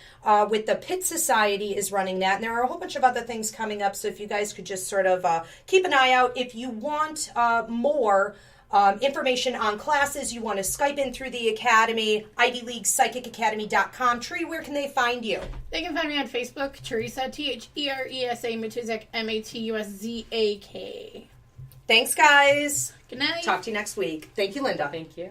With the Pitt Society is running that. And there are a whole bunch of other things coming up. So if you guys could just sort of keep an eye out. If you want more information on classes, you want to Skype in through the Academy, ivyleaguepsychicacademy.com. Tree, where can they find you? They can find me on Facebook, Theresa, Theresa, Matuszak, Matuszak. Thanks, guys. Good night. Talk to you next week. Thank you, Linda. Thank you.